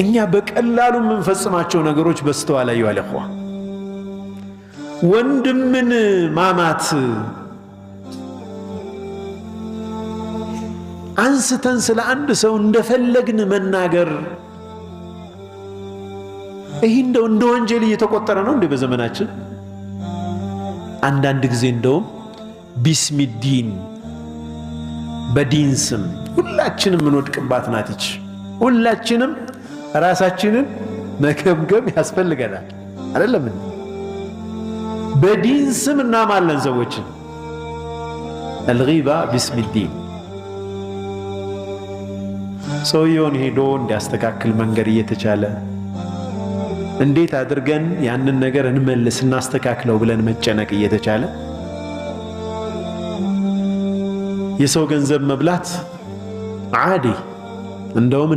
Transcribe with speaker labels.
Speaker 1: እኛ በቀላሉ የምንፈጽማቸው ነገሮች በስተዋል አዩአል ኢኽዋ ወንድምን ማማት አንስተን ስለ አንድ ሰው እንደፈለግን መናገር ይህ እንደ ወንጀል እየተቆጠረ ነው እንደ በዘመናችን አንዳንድ ጊዜ እንደውም ቢስሚዲን በዲን ስም ሁላችንም እንወድቅባት ናትች ሁላችንም ራሳችንን መገምገም ያስፈልገናል አይደለም በዲን ስም እናማለን ሰዎችን الغيبة باسم الدين ሰውየውን ሄዶ እንዲያስተካክል መንገር እየተቻለ እንዴት አድርገን ያንን ነገር እንመልስ እናስተካክለው ብለን መጨነቅ እየተቻለ የሰው ገንዘብ መብላት ዓዲ እንደውም